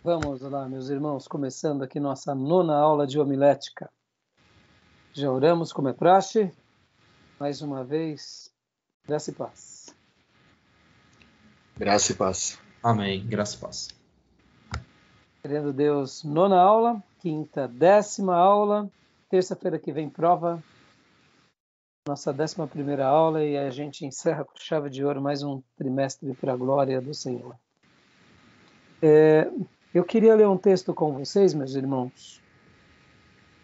Vamos lá, meus irmãos, começando aqui nossa nona aula de homilética. Já oramos como é praxe. Mais uma vez, graça e paz. Graça e paz. Amém. Graça e paz. Querendo Deus, nona aula, quinta, 10ª aula, terça-feira que vem prova, nossa 11ª aula, e a gente encerra com chave de ouro mais um trimestre para a glória do Senhor. Eu queria ler um texto com vocês, meus irmãos.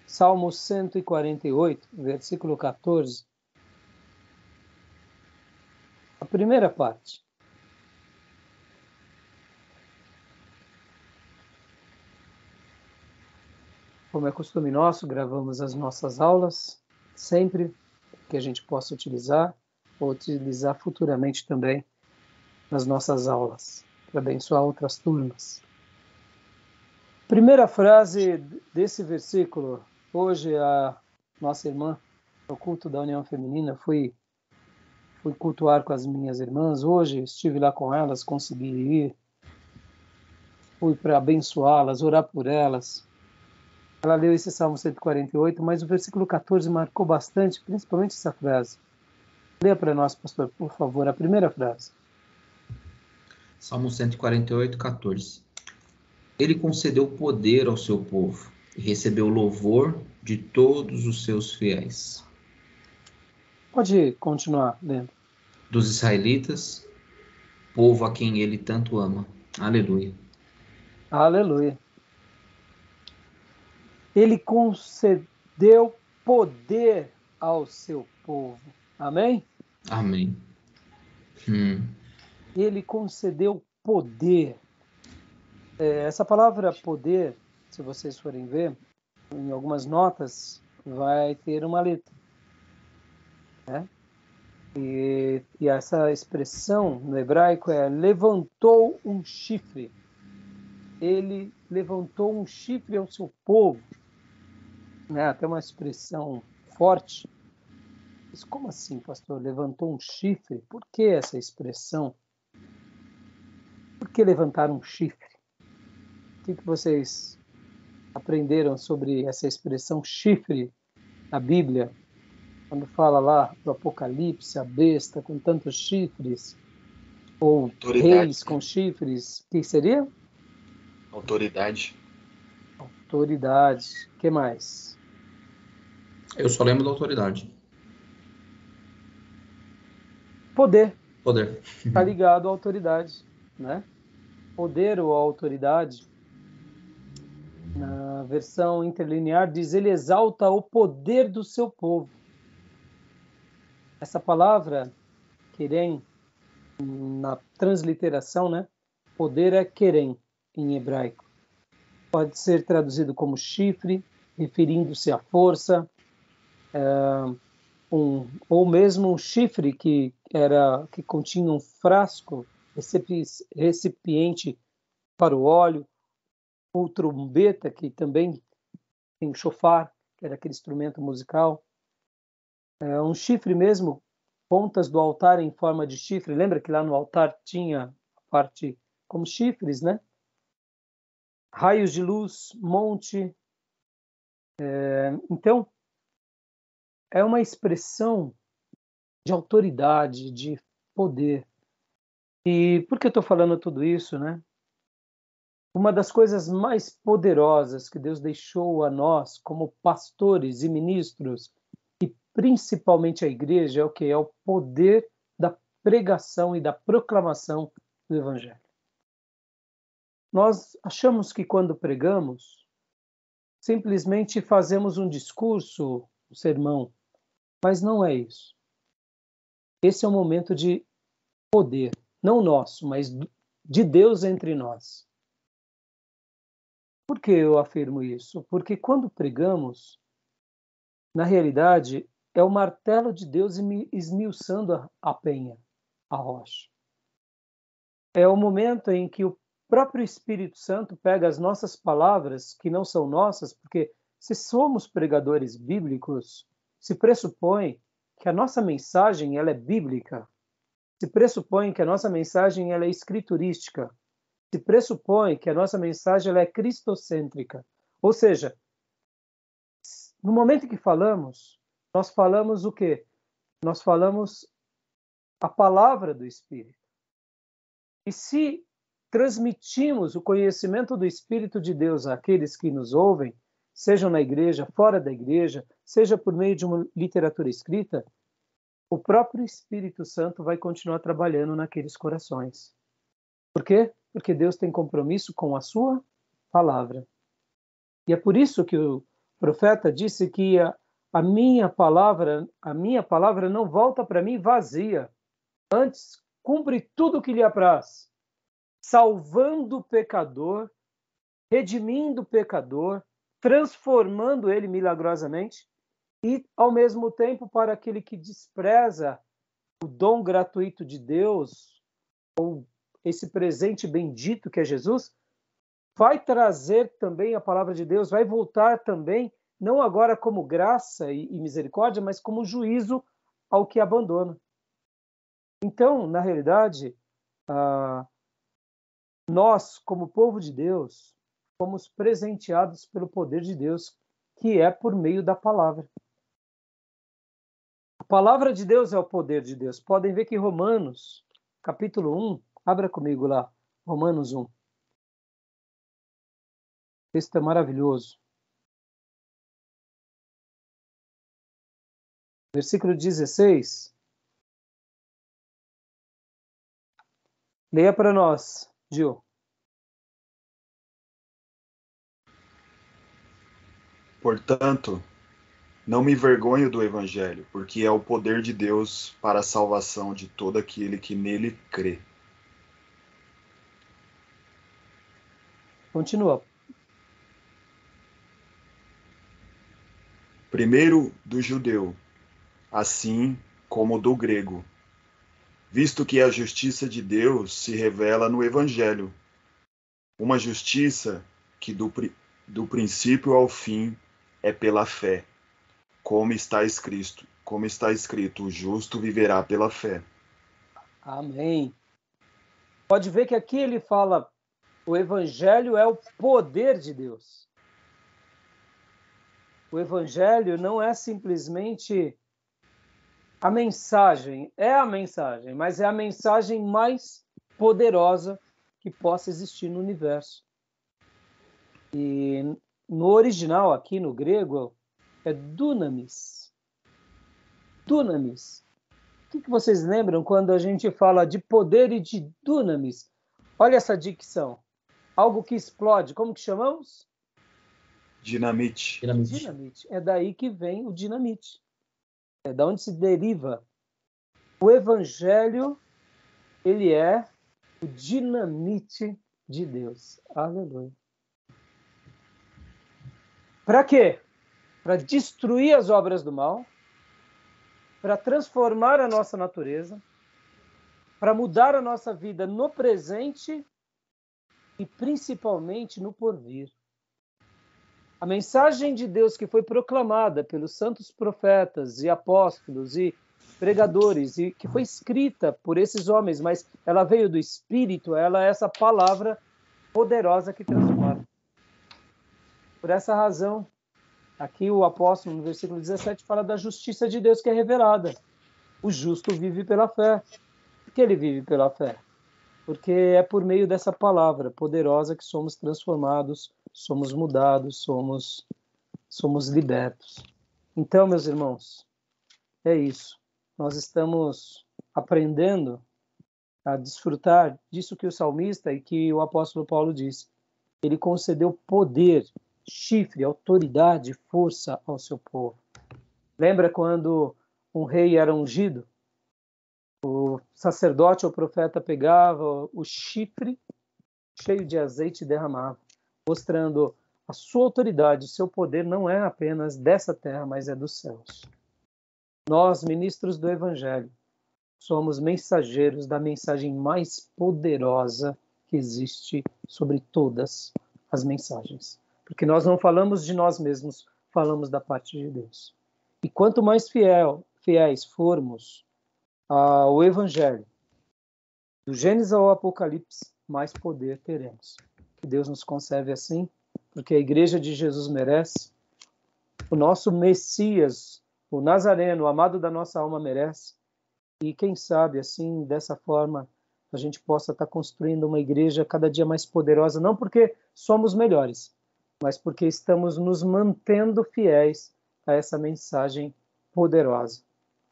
Salmo 148, versículo 14. A primeira parte. Como é costume nosso, gravamos as nossas aulas, sempre que a gente possa utilizar, ou utilizar futuramente também nas nossas aulas, para abençoar outras turmas. Primeira frase desse versículo. Hoje a nossa irmã, no culto da União Feminina, fui cultuar com as minhas irmãs. Hoje estive lá com elas, consegui ir, fui para abençoá-las, orar por elas. Ela leu esse Salmo 148, mas o versículo 14 marcou bastante, principalmente essa frase. Leia para nós, pastor, por favor, a primeira frase. Salmo 148, 14. Ele concedeu poder ao seu povo e recebeu louvor de todos os seus fiéis. Pode continuar lendo. Dos israelitas, povo a quem ele tanto ama. Aleluia. Aleluia. Ele concedeu poder ao seu povo. Amém? Amém. Ele concedeu poder. Essa palavra poder, se vocês forem ver, em algumas notas, vai ter uma letra. Né? E essa expressão no hebraico é levantou um chifre. Ele levantou um chifre ao seu povo. Né? Até uma expressão forte. Mas como assim, pastor? Levantou um chifre? Por que essa expressão? Por que levantar um chifre? O que vocês aprenderam sobre essa expressão chifre na Bíblia? Quando fala lá do Apocalipse, a besta com tantos chifres, ou Autoridade. reis com chifres, o que seria? Autoridade. Autoridade. O que mais? Eu só lembro da autoridade. Poder. Poder. Está ligado à autoridade, né? Poder ou autoridade, na versão interlinear, diz: ele exalta o poder do seu povo. Essa palavra, querem, na transliteração, né? Poder é querem, em hebraico. Pode ser traduzido como chifre, referindo-se à força, ou mesmo um chifre que continha um frasco, recipiente para o óleo, ou trombeta, que também tem o shofar, que era aquele instrumento musical. Um chifre mesmo, pontas do altar em forma de chifre. Lembra que lá no altar tinha a parte como chifres, né? Raios de luz, monte. Então, é uma expressão de autoridade, de poder. E por que eu estou falando tudo isso, né? Uma das coisas mais poderosas que Deus deixou a nós, como pastores e ministros, e principalmente a igreja, é o que? É o poder da pregação e da proclamação do Evangelho. Nós achamos que quando pregamos, simplesmente fazemos um discurso, um sermão, mas não é isso. Esse é um momento de poder, não nosso, mas de Deus entre nós. Por que eu afirmo isso? Porque quando pregamos, na realidade, é o martelo de Deus esmiuçando a penha, a rocha. É o momento em que o próprio Espírito Santo pega as nossas palavras, que não são nossas, porque se somos pregadores bíblicos, se pressupõe que a nossa mensagem ela é bíblica, se pressupõe que a nossa mensagem ela é escriturística, se pressupõe que a nossa mensagem ela é cristocêntrica. Ou seja, no momento em que falamos, nós falamos o quê? Nós falamos a palavra do Espírito. E se transmitimos o conhecimento do Espírito de Deus àqueles que nos ouvem, sejam na igreja, fora da igreja, seja por meio de uma literatura escrita, o próprio Espírito Santo vai continuar trabalhando naqueles corações. Por quê? Porque Deus tem compromisso com a sua palavra. E é por isso que o profeta disse que a minha palavra não volta para mim vazia. Antes, cumpre tudo o que lhe apraz, salvando o pecador, redimindo o pecador, transformando ele milagrosamente e, ao mesmo tempo, para aquele que despreza o dom gratuito de Deus, ou esse presente bendito que é Jesus, vai trazer também a palavra de Deus, vai voltar também, não agora como graça e misericórdia, mas como juízo ao que abandona. Então, na realidade, nós, como povo de Deus, fomos presenteados pelo poder de Deus, que é por meio da palavra. A palavra de Deus é o poder de Deus. Podem ver que Romanos, capítulo 1, abra comigo lá, Romanos 1. O texto é maravilhoso. Versículo 16. Leia para nós, Gil. Portanto, não me envergonho do Evangelho, porque é o poder de Deus para a salvação de todo aquele que nele crê. Continua. Primeiro do judeu, assim como do grego, visto que a justiça de Deus se revela no Evangelho, uma justiça que do princípio ao fim é pela fé, como está escrito, o justo viverá pela fé. Amém. Pode ver que aqui ele fala, o Evangelho é o poder de Deus. O Evangelho não é simplesmente a mensagem, é a mensagem, mas é a mensagem mais poderosa que possa existir no universo. E no original, aqui no grego, é dunamis. Dunamis. O que vocês lembram quando a gente fala de poder e de dunamis? Olha essa dicção. Algo que explode, como que chamamos? Dinamite. Dinamite. É daí que vem o dinamite. É da onde se deriva. O Evangelho, ele é o dinamite de Deus. Aleluia. Para quê? Para destruir as obras do mal, para transformar a nossa natureza, para mudar a nossa vida no presente e principalmente no porvir. A mensagem de Deus que foi proclamada pelos santos profetas e apóstolos e pregadores e que foi escrita por esses homens, mas ela veio do Espírito, ela é essa palavra poderosa que transforma. Por essa razão, aqui o apóstolo, no versículo 17, fala da justiça de Deus que é revelada. O justo vive pela fé. Por que ele vive pela fé? Porque é por meio dessa palavra poderosa que somos transformados, somos mudados, somos libertos. Então, meus irmãos, é isso. Nós estamos aprendendo a desfrutar disso que o salmista e que o apóstolo Paulo disse. Ele concedeu poder, chifre, autoridade, força ao seu povo. Lembra quando um rei era ungido? O sacerdote ou profeta pegava o chifre cheio de azeite e derramava, mostrando a sua autoridade, o seu poder não é apenas dessa terra, mas é dos céus. Nós, ministros do Evangelho, somos mensageiros da mensagem mais poderosa que existe sobre todas as mensagens. Porque nós não falamos de nós mesmos, falamos da parte de Deus. E quanto mais fiéis formos ao Evangelho, do Gênesis ao Apocalipse, mais poder teremos. Que Deus nos concede assim, porque a Igreja de Jesus merece, o nosso Messias, o Nazareno, o amado da nossa alma merece, e quem sabe assim, dessa forma, a gente possa estar construindo uma igreja cada dia mais poderosa, não porque somos melhores, mas porque estamos nos mantendo fiéis a essa mensagem poderosa,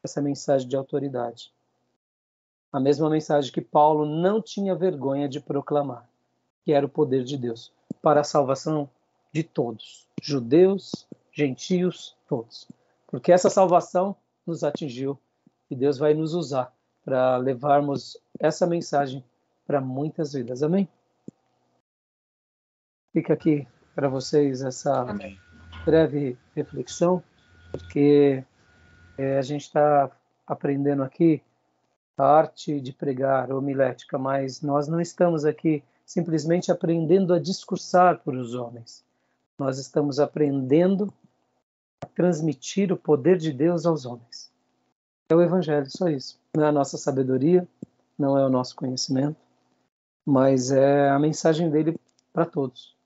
essa mensagem de autoridade. A mesma mensagem que Paulo não tinha vergonha de proclamar, que era o poder de Deus para a salvação de todos, judeus, gentios, todos. Porque essa salvação nos atingiu e Deus vai nos usar para levarmos essa mensagem para muitas vidas. Amém? Fica aqui para vocês essa Amém. breve reflexão, porque a gente está aprendendo aqui a arte de pregar homilética, mas nós não estamos aqui simplesmente aprendendo a discursar para os homens. Nós estamos aprendendo a transmitir o poder de Deus aos homens. É o Evangelho, só isso. Não é a nossa sabedoria, não é o nosso conhecimento, mas é a mensagem dele para todos.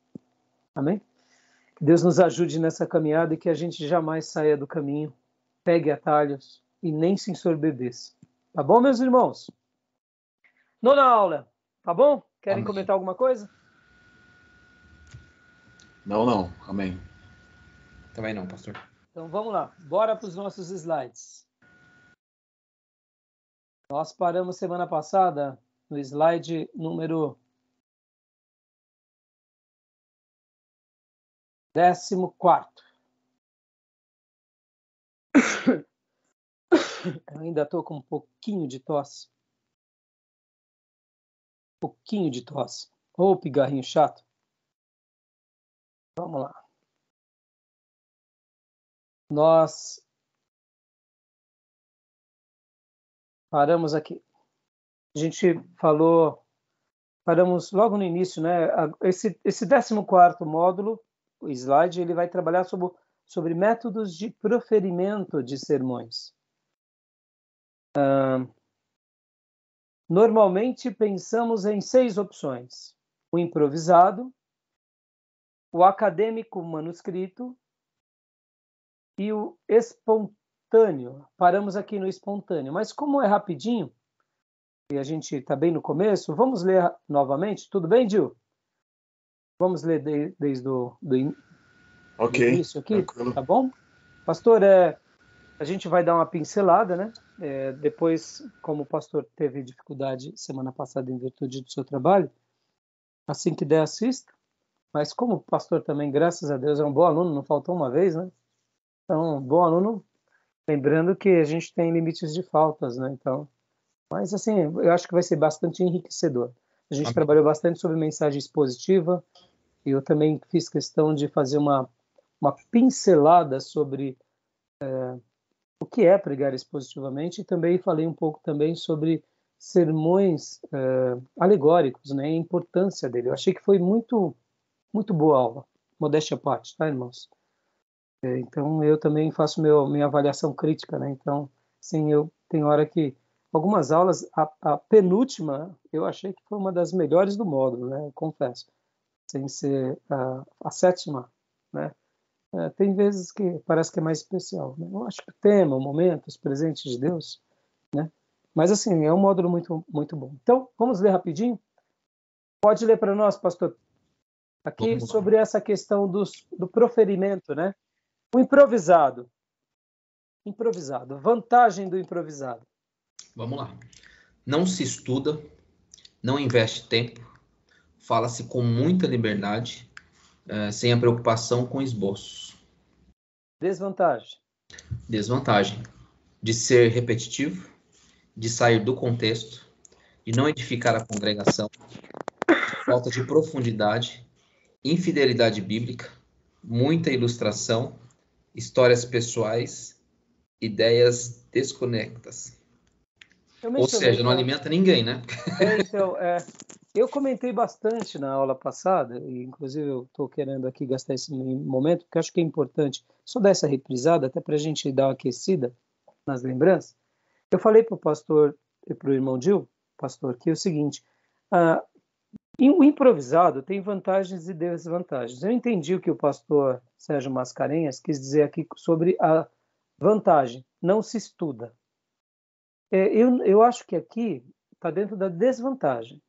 Amém? Que Deus nos ajude nessa caminhada e que a gente jamais saia do caminho, pegue atalhos e nem se ensorbebeça. Tá bom, meus irmãos? Nona aula, tá bom? Querem Amém. comentar alguma coisa? Não. Amém. Também não, pastor. Então vamos lá, bora para os nossos slides. Nós paramos semana passada no slide número 14. Eu ainda estou com um pouquinho de tosse. Ô, pigarrinho chato. Vamos lá. Nós paramos aqui. A gente paramos logo no início, né? Esse 14º módulo, o slide, ele vai trabalhar sobre métodos de proferimento de sermões. Normalmente pensamos em 6 opções: o improvisado, o acadêmico manuscrito e o espontâneo. Paramos aqui no espontâneo, mas como é rapidinho, e a gente está bem no começo, vamos ler novamente. Tudo bem, Gil? Vamos ler desde o início aqui, tranquilo. tá bom? Pastor, a gente vai dar uma pincelada, né? Depois, como o pastor teve dificuldade semana passada em virtude do seu trabalho, assim que der, assista. Mas como o pastor também, graças a Deus, é um bom aluno, não faltou uma vez, né? Então, bom aluno, lembrando que a gente tem limites de faltas, né? Então, mas assim, eu acho que vai ser bastante enriquecedor. A gente trabalhou bastante sobre mensagem expositiva, e eu também fiz questão de fazer uma pincelada sobre o que é pregar expositivamente, e também falei um pouco também sobre sermões alegóricos, né? A importância dele. Eu achei que foi muito, muito boa a aula. Modéstia à parte, tá, irmãos? Então, eu também faço minha avaliação crítica, né? Então, sim, eu tenho hora que algumas aulas, a penúltima, eu achei que foi uma das melhores do módulo, né? Eu confesso, sem ser a 7ª, né? Tem vezes que parece que é mais especial, né? Eu acho que o tema, o momento, os presentes de Deus, né? Mas assim, é um módulo muito, muito bom. Então, vamos ler rapidinho? Pode ler para nós, pastor, aqui sobre essa questão do proferimento, né? O improvisado. Vantagem do improvisado. Vamos lá. Não se estuda, não investe tempo, fala-se com muita liberdade, sem a preocupação com esboços. Desvantagem. Desvantagem: de ser repetitivo, de sair do contexto, de não edificar a congregação, falta de profundidade, infidelidade bíblica, muita ilustração, histórias pessoais, ideias desconectas. Ou seja, não alimenta ninguém, né? Então, eu comentei bastante na aula passada, e inclusive eu estou querendo aqui gastar esse momento, porque acho que é importante só dar essa reprisada, até para a gente dar uma aquecida nas lembranças. Eu falei para o pastor e para o irmão Gil, pastor, que é o seguinte: E o improvisado tem vantagens e desvantagens. Eu entendi o que o pastor Sérgio Mascarenhas quis dizer aqui sobre a vantagem. Não se estuda. Eu acho que aqui está dentro da desvantagem,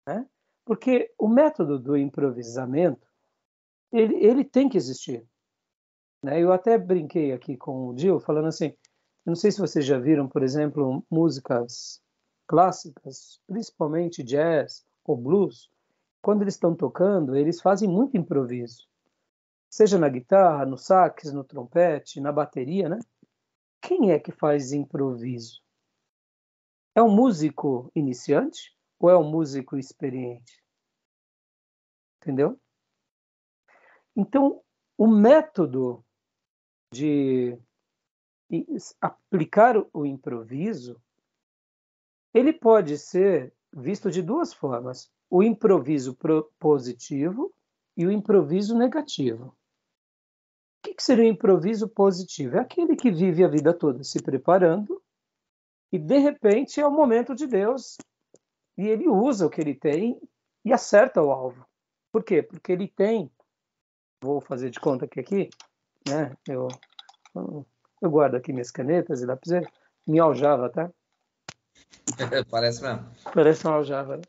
né? Porque o método do improvisamento, ele tem que existir, né? Eu até brinquei aqui com o Gil, falando assim, eu não sei se vocês já viram, por exemplo, músicas clássicas, principalmente jazz ou blues, quando eles estão tocando, eles fazem muito improviso. Seja na guitarra, no sax, no trompete, na bateria, né? Quem é que faz improviso? É um músico iniciante ou é um músico experiente? Entendeu? Então, o método de aplicar o improviso, ele pode ser visto de duas formas. O improviso positivo e o improviso negativo. O que seria o improviso positivo? É aquele que vive a vida toda se preparando e, de repente, é o momento de Deus e ele usa o que ele tem e acerta o alvo. Por quê? Porque ele tem, vou fazer de conta que aqui, né? Eu guardo aqui minhas canetas e lápis, minha aljava, tá? Parece mesmo. Parece uma aljava.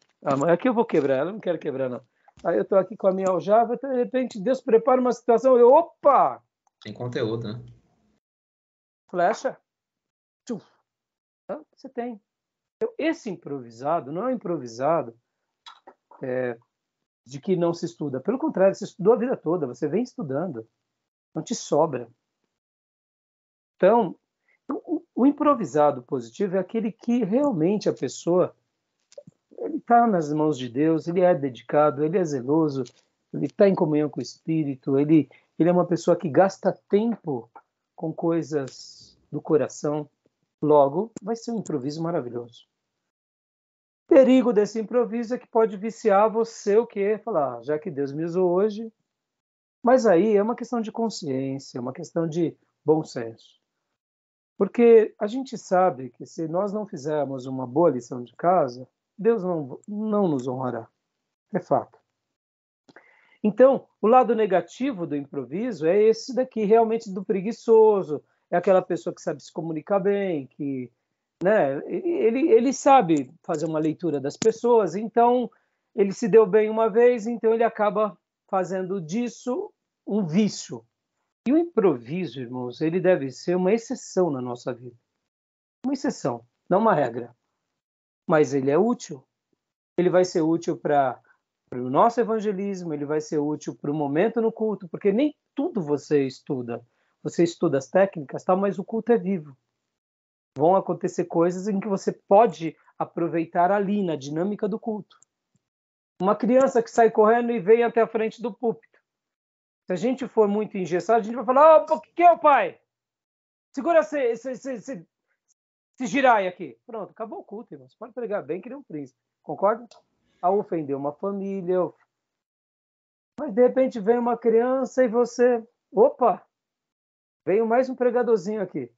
Aqui eu vou quebrar, ela não quero quebrar, não. Aí eu estou aqui com a minha aljava, de repente Deus prepara uma situação, opa! Tem conteúdo, né? Flecha. Tchuf. Você tem. Então, esse improvisado não é improvisado de que não se estuda. Pelo contrário, você estudou a vida toda, você vem estudando. Não te sobra. Então, o improvisado positivo é aquele que realmente a pessoa ele está nas mãos de Deus, ele é dedicado, ele é zeloso, ele está em comunhão com o Espírito, ele é uma pessoa que gasta tempo com coisas do coração. Logo, vai ser um improviso maravilhoso. O perigo desse improviso é que pode viciar você o quê? Falar, já que Deus me usou hoje. Mas aí é uma questão de consciência, é uma questão de bom senso. Porque a gente sabe que se nós não fizermos uma boa lição de casa, Deus não nos honrará. É fato. Então, o lado negativo do improviso é esse daqui, realmente do preguiçoso. É aquela pessoa que sabe se comunicar bem, que, né, ele sabe fazer uma leitura das pessoas, então ele se deu bem uma vez, então ele acaba fazendo disso um vício. E o improviso, irmãos, ele deve ser uma exceção na nossa vida. Uma exceção, não uma regra. Mas ele é útil. Ele vai ser útil para o nosso evangelismo, ele vai ser útil para o momento no culto, porque nem tudo você estuda. Você estuda as técnicas, tal, mas o culto é vivo. Vão acontecer coisas em que você pode aproveitar ali, na dinâmica do culto. Uma criança que sai correndo e vem até a frente do púlpito. Se a gente for muito engessado, a gente vai falar, o que é o pai? Segura esse giraia aqui. Pronto, acabou o culto, irmão. Você pode pregar bem que ele é um príncipe. Concorda? A ofender uma família. Mas de repente vem uma criança e você... Opa! Veio mais um pregadorzinho aqui.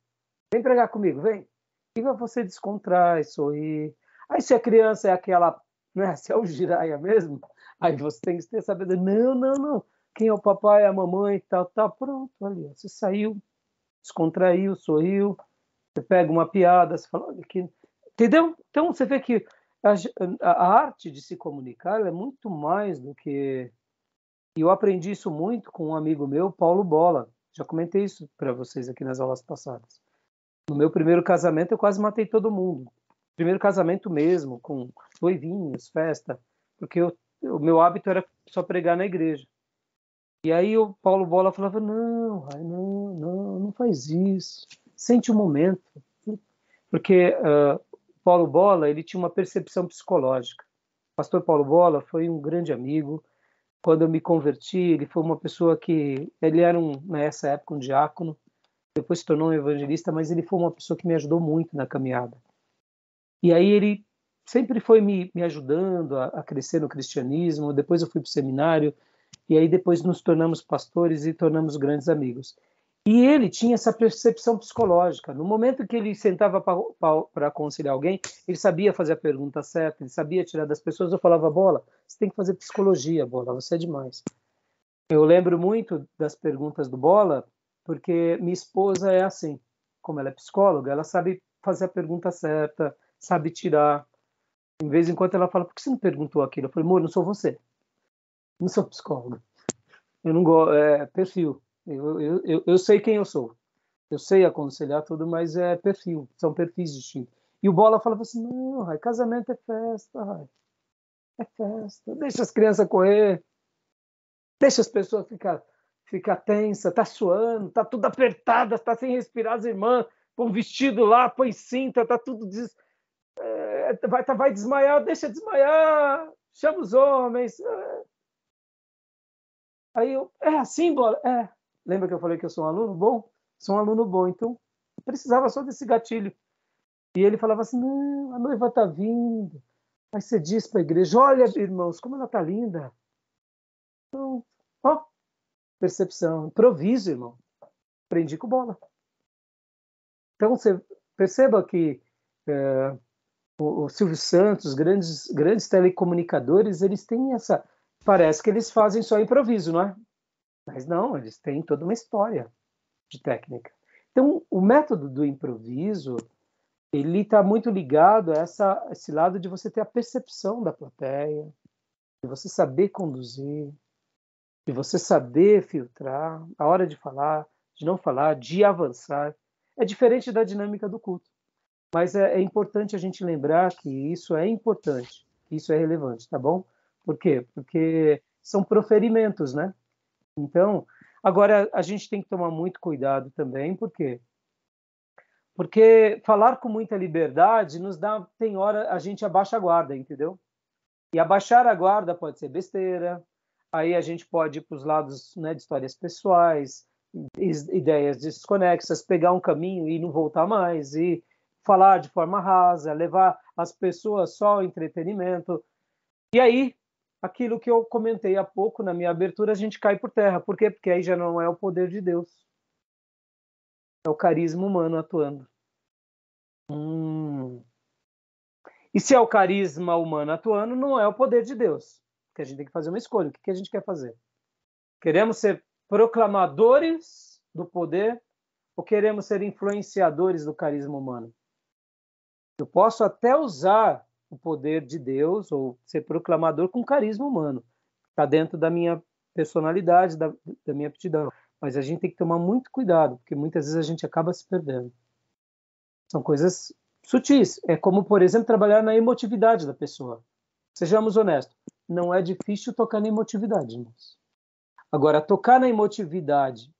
Vem pregar comigo, vem. E você descontrai, sorrir. Aí se a criança é aquela, né, se é o giraia mesmo, aí você tem que ter sabedoria. Não. Quem é o papai, a mamãe, tal. Pronto, ali. Você saiu, descontraiu, sorriu. Você pega uma piada, você fala, olha aqui. Entendeu? Então você vê que a arte de se comunicar é muito mais do que... E eu aprendi isso muito com um amigo meu, Paulo Bola. Já comentei isso para vocês aqui nas aulas passadas. No meu primeiro casamento, eu quase matei todo mundo. Primeiro casamento mesmo, com noivinhos, festa, porque o meu hábito era só pregar na igreja. E aí o Paulo Bola falava, não faz isso. Sente o momento. Porque Paulo Bola, ele tinha uma percepção psicológica. O pastor Paulo Bola foi um grande amigo. Quando eu me converti, ele foi uma pessoa que... Ele era, nessa época, um diácono. Depois se tornou um evangelista, mas ele foi uma pessoa que me ajudou muito na caminhada. E aí ele sempre foi me ajudando a crescer no cristianismo. Depois eu fui para o seminário. E aí depois nos tornamos pastores e tornamos grandes amigos. E ele tinha essa percepção psicológica. No momento que ele sentava para aconselhar alguém, ele sabia fazer a pergunta certa, ele sabia tirar das pessoas. Eu falava, Bola, você tem que fazer psicologia, Bola, você é demais. Eu lembro muito das perguntas do Bola, porque minha esposa é assim. Como ela é psicóloga, ela sabe fazer a pergunta certa, sabe tirar. Em vez em quando ela fala, por que você não perguntou aquilo? Eu falei, amor, não sou você. Não sou psicóloga. Eu não gosto, perfil. Eu sei quem eu sou. Eu sei aconselhar tudo, mas é perfil. São perfis distintos. E o Bola falava assim, não, Rai, casamento é festa, Rai. É festa. Deixa as crianças correr. Deixa as pessoas ficar tensa. Tá suando, tá tudo apertada, tá sem respirar as irmãs. Põe vestido lá, põe cinta, tá tudo... vai desmaiar, deixa desmaiar. Chama os homens. Aí eu, assim, Bola? Lembra que eu falei que eu sou um aluno bom? Sou um aluno bom, então precisava só desse gatilho. E ele falava assim, não, a noiva está vindo. Aí você diz para a igreja, olha, irmãos, como ela está linda. Então, percepção, improviso, irmão. Aprendi com Bola. Então, você perceba que o Silvio Santos, grandes telecomunicadores, eles têm essa... Parece que eles fazem só improviso, não é? Mas não, eles têm toda uma história de técnica. Então, o método do improviso, ele está muito ligado a esse lado de você ter a percepção da plateia, de você saber conduzir, de você saber filtrar, a hora de falar, de não falar, de avançar. É diferente da dinâmica do culto. Mas é importante a gente lembrar que isso é importante, que isso é relevante, tá bom? Por quê? Porque são proferimentos, né? Então, agora a gente tem que tomar muito cuidado também, por quê? Porque falar com muita liberdade nos dá, tem hora a gente abaixa a guarda, entendeu? E abaixar a guarda pode ser besteira, aí a gente pode ir para os lados, né, de histórias pessoais, ideias desconexas, pegar um caminho e não voltar mais, e falar de forma rasa, levar as pessoas só ao entretenimento. E aí, aquilo que eu comentei há pouco na minha abertura, a gente cai por terra. Por quê? Porque aí já não é o poder de Deus. É o carisma humano atuando. E se é o carisma humano atuando, não é o poder de Deus. Porque a gente tem que fazer uma escolha. O que a gente quer fazer? Queremos ser proclamadores do poder ou queremos ser influenciadores do carisma humano? Eu posso até usar o poder de Deus ou ser proclamador com carisma humano. Está dentro da minha personalidade, da minha aptidão. Mas a gente tem que tomar muito cuidado, porque muitas vezes a gente acaba se perdendo. São coisas sutis. É como, por exemplo, trabalhar na emotividade da pessoa. Sejamos honestos. Não é difícil tocar na emotividade, irmãos. Agora, tocar na emotividade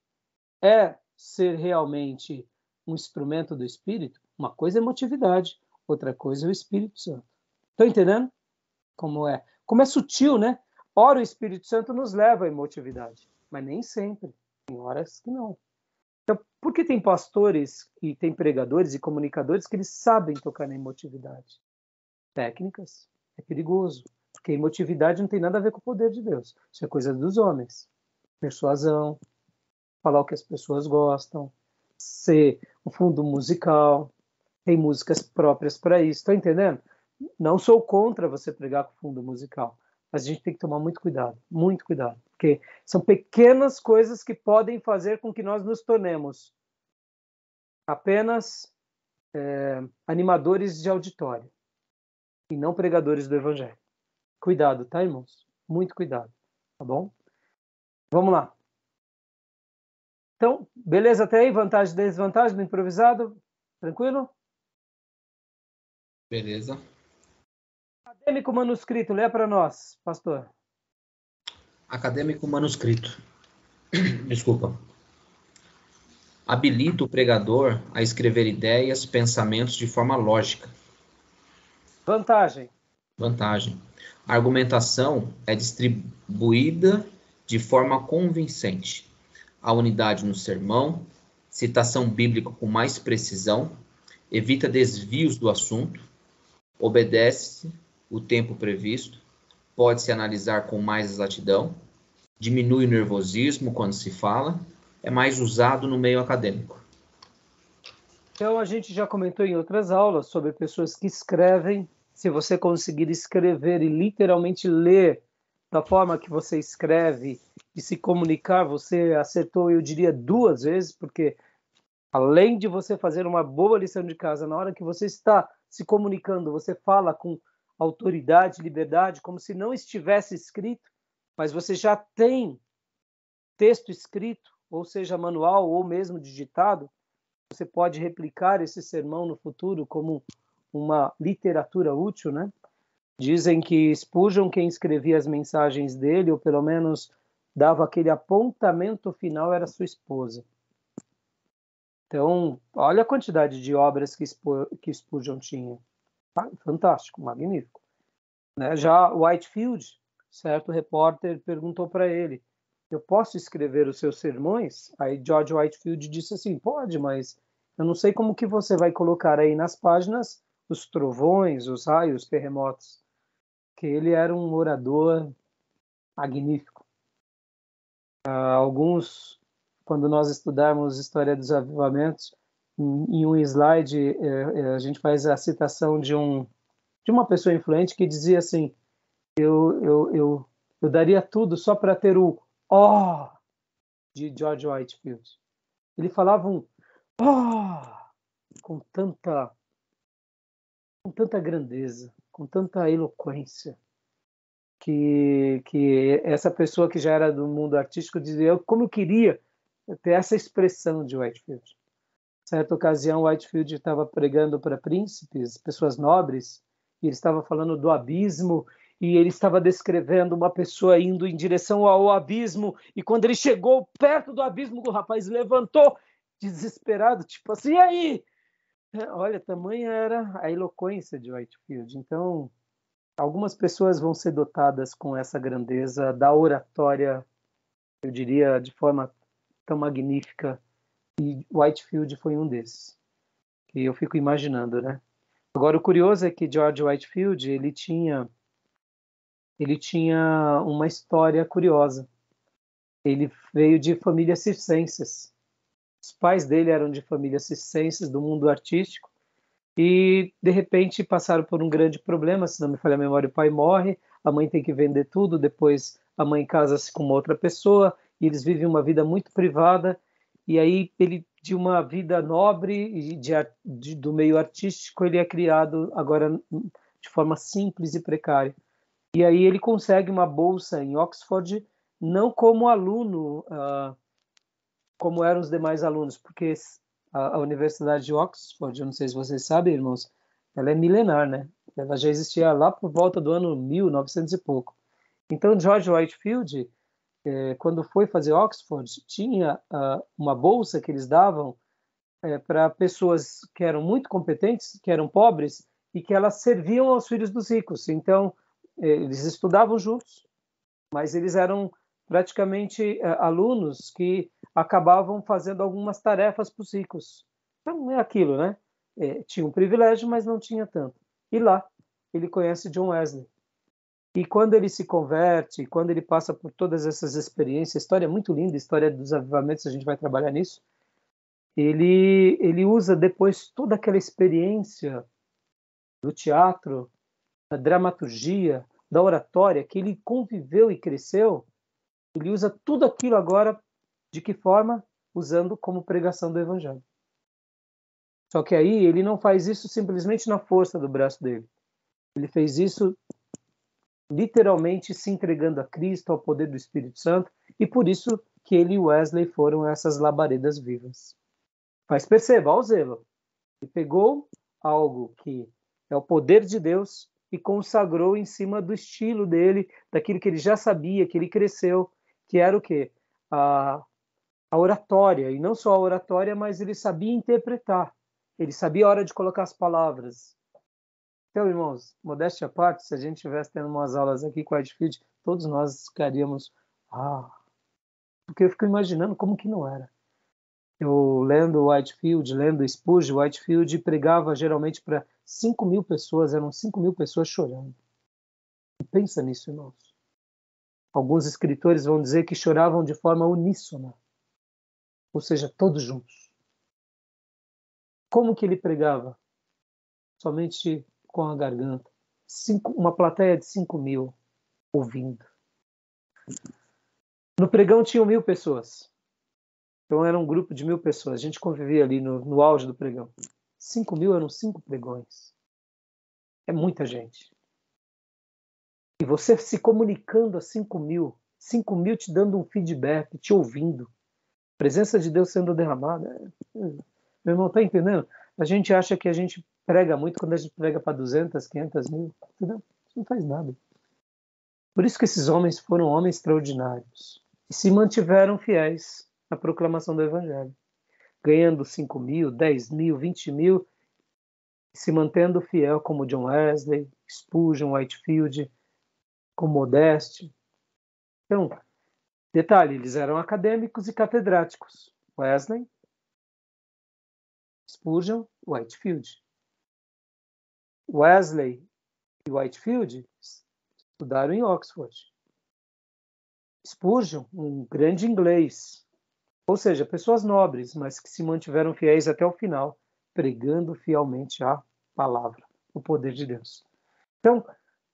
é ser realmente um instrumento do Espírito? Uma coisa é emotividade, outra coisa é o Espírito Santo. Estão entendendo como é? Como é sutil, né? Ora, o Espírito Santo nos leva à emotividade, mas nem sempre. Tem horas que não. Então, por que tem pastores e tem pregadores e comunicadores que eles sabem tocar na emotividade? Técnicas. É perigoso. Porque emotividade não tem nada a ver com o poder de Deus. Isso é coisa dos homens. Persuasão, falar o que as pessoas gostam, ser um fundo musical, tem músicas próprias para isso. Está entendendo? Não sou contra você pregar com fundo musical, mas a gente tem que tomar muito cuidado, porque são pequenas coisas que podem fazer com que nós nos tornemos apenas animadores de auditório e não pregadores do Evangelho. Cuidado, tá, irmãos? Muito cuidado, tá bom? Vamos lá. Então, beleza até aí? Vantagem e desvantagem do improvisado? Tranquilo? Beleza. Acadêmico manuscrito, lê para nós, pastor. Acadêmico manuscrito. Desculpa. Habilita o pregador a escrever ideias, pensamentos de forma lógica. Vantagem. Vantagem. A argumentação é distribuída de forma convincente. A unidade no sermão, citação bíblica com mais precisão, evita desvios do assunto, obedece o tempo previsto, pode-se analisar com mais exatidão, diminui o nervosismo quando se fala, é mais usado no meio acadêmico? Então, a gente já comentou em outras aulas sobre pessoas que escrevem. Se você conseguir escrever e literalmente ler da forma que você escreve e se comunicar, você acertou, eu diria, 2 vezes, porque além de você fazer uma boa lição de casa, na hora que você está se comunicando, você fala com autoridade, liberdade, como se não estivesse escrito, mas você já tem texto escrito, ou seja, manual ou mesmo digitado. Você pode replicar esse sermão no futuro como uma literatura útil, né? Dizem que Spurgeon, quem escrevia as mensagens dele, ou pelo menos dava aquele apontamento final, era sua esposa. Então, olha a quantidade de obras que Spurgeon tinha. Fantástico, magnífico. Né? Já Whitefield, certo repórter perguntou para ele: eu posso escrever os seus sermões? Aí George Whitefield disse assim: pode, mas eu não sei como que você vai colocar aí nas páginas os trovões, os raios, os terremotos. Que ele era um orador magnífico. Alguns, quando nós estudarmos História dos Avivamentos, em um slide a gente faz a citação de uma pessoa influente que dizia assim: eu daria tudo só para ter o ó de George Whitefield. Ele falava um ó com tanta grandeza, com tanta eloquência, que essa pessoa que já era do mundo artístico dizia como eu queria ter essa expressão de Whitefield. Certa ocasião, Whitefield estava pregando para príncipes, pessoas nobres, e ele estava falando do abismo, e ele estava descrevendo uma pessoa indo em direção ao abismo, e quando ele chegou perto do abismo, o rapaz levantou, desesperado, tipo assim, e aí? Olha, tamanha era a eloquência de Whitefield. Então, algumas pessoas vão ser dotadas com essa grandeza da oratória, eu diria, de forma tão magnífica, e Whitefield foi um desses, que eu fico imaginando, né? Agora, o curioso é que George Whitefield, ele tinha uma história curiosa. Ele veio de famílias circenses. Os pais dele eram de famílias circenses, do mundo artístico, e, de repente, passaram por um grande problema. Se não me falha a memória, o pai morre, a mãe tem que vender tudo, depois a mãe casa-se com uma outra pessoa, e eles vivem uma vida muito privada, e aí ele, de uma vida nobre e do meio artístico, ele é criado agora de forma simples e precária. E aí ele consegue uma bolsa em Oxford, não como aluno, como eram os demais alunos, porque a Universidade de Oxford, eu não sei se vocês sabem, irmãos, ela é milenar, né? Ela já existia lá por volta do ano 1900 e pouco. Então, George Whitefield, quando foi fazer Oxford, tinha uma bolsa que eles davam para pessoas que eram muito competentes, que eram pobres, e que elas serviam aos filhos dos ricos. Então, eles estudavam juntos, mas eles eram praticamente alunos que acabavam fazendo algumas tarefas para os ricos. Então, é aquilo, né? Tinha um privilégio, mas não tinha tanto. E lá, ele conhece John Wesley. E quando ele se converte, quando ele passa por todas essas experiências, história muito linda, história dos avivamentos, a gente vai trabalhar nisso, ele usa depois toda aquela experiência do teatro, da dramaturgia, da oratória, que ele conviveu e cresceu, ele usa tudo aquilo agora, de que forma? Usando como pregação do Evangelho. Só que aí ele não faz isso simplesmente na força do braço dele. Ele fez isso literalmente se entregando a Cristo, ao poder do Espírito Santo, e por isso que ele e Wesley foram essas labaredas vivas. Mas perceba, ao zelo, ele pegou algo que é o poder de Deus e consagrou em cima do estilo dele, daquilo que ele já sabia, que ele cresceu, que era o quê? A oratória, e não só a oratória, mas ele sabia interpretar, ele sabia a hora de colocar as palavras. Então, irmãos, modéstia à parte, se a gente estivesse tendo umas aulas aqui com a Whitefield, todos nós ficaríamos, porque eu fico imaginando como que não era. Eu lendo Whitefield, lendo Spurgeon, Whitefield pregava geralmente para 5.000 pessoas, eram 5.000 pessoas chorando. E pensa nisso, irmãos. Alguns escritores vão dizer que choravam de forma uníssona. ou seja, todos juntos. Como que ele pregava? Somente com a garganta. Uma plateia de 5.000 ouvindo. No pregão tinham 1.000 pessoas. Então era um grupo de 1.000 pessoas. A gente convivia ali no auge do pregão. 5.000 eram 5 pregões. É muita gente. E você se comunicando a 5.000. 5.000 te dando um feedback, te ouvindo. A presença de Deus sendo derramada. Meu irmão, tá entendendo? A gente acha que a gente prega muito quando a gente prega para 200, 500 mil. Entendeu? Isso não faz nada. Por isso que esses homens foram homens extraordinários. E se mantiveram fiéis à proclamação do Evangelho. Ganhando 5.000, 10.000, 20.000. Se mantendo fiel como John Wesley, Spurgeon, Whitefield, como Modeste. Então, detalhe, eles eram acadêmicos e catedráticos. Wesley, Spurgeon, Whitefield. Wesley e Whitefield estudaram em Oxford. Spurgeon, um grande inglês. Ou seja, pessoas nobres, mas que se mantiveram fiéis até o final, pregando fielmente a palavra, o poder de Deus. Então,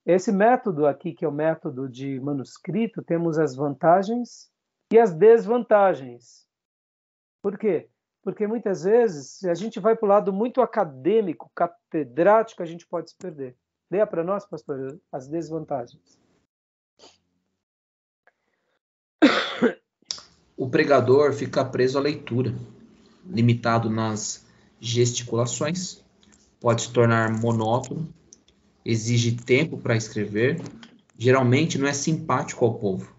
esse método aqui, que é o método de manuscrito, temos as vantagens e as desvantagens. Por quê? Porque muitas vezes, se a gente vai para o lado muito acadêmico, catedrático, a gente pode se perder. Leia para nós, pastor, as desvantagens. O pregador fica preso à leitura, limitado nas gesticulações, pode se tornar monótono, exige tempo para escrever, geralmente não é simpático ao povo.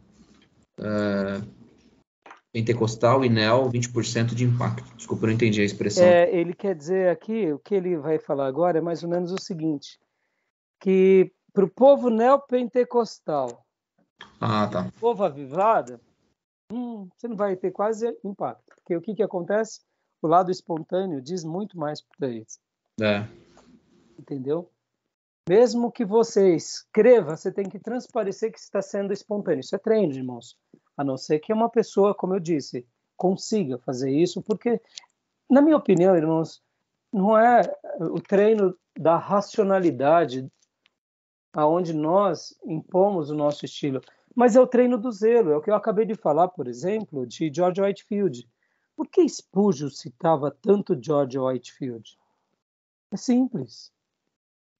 Pentecostal e neo, 20% de impacto. Desculpa, eu não entendi a expressão. Ele quer dizer aqui, o que ele vai falar agora é mais ou menos o seguinte, que para o povo neopentecostal, Tá. o povo avivado, você não vai ter quase impacto. Porque o que acontece? O lado espontâneo diz muito mais para eles. Entendeu? Mesmo que você escreva, você tem que transparecer que está sendo espontâneo. Isso é treino, irmãos. A não ser que uma pessoa, como eu disse, consiga fazer isso, porque, na minha opinião, irmãos, não é o treino da racionalidade aonde nós impomos o nosso estilo, mas é o treino do zelo. É o que eu acabei de falar, por exemplo, de George Whitefield. Por que Spurgeon citava tanto George Whitefield? É simples.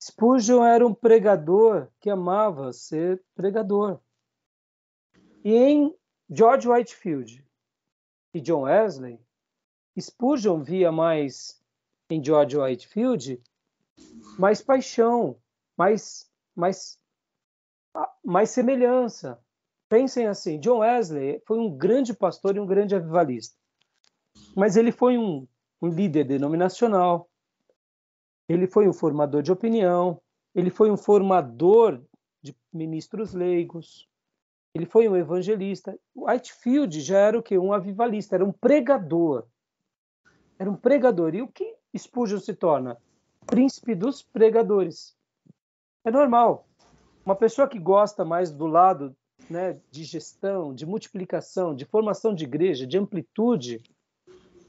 Spurgeon era um pregador que amava ser pregador. E em George Whitefield e John Wesley, Spurgeon via mais em George Whitefield mais paixão, mais semelhança. Pensem assim, John Wesley foi um grande pastor e um grande avivalista. Mas ele foi um líder denominacional, ele foi um formador de opinião, ele foi um formador de ministros leigos, ele foi um evangelista. Whitefield já era o quê? Um avivalista, era um pregador. Era um pregador. E o que Spurgeon se torna? Príncipe dos pregadores. É normal. Uma pessoa que gosta mais do lado, né, de gestão, de multiplicação, de formação de igreja, de amplitude,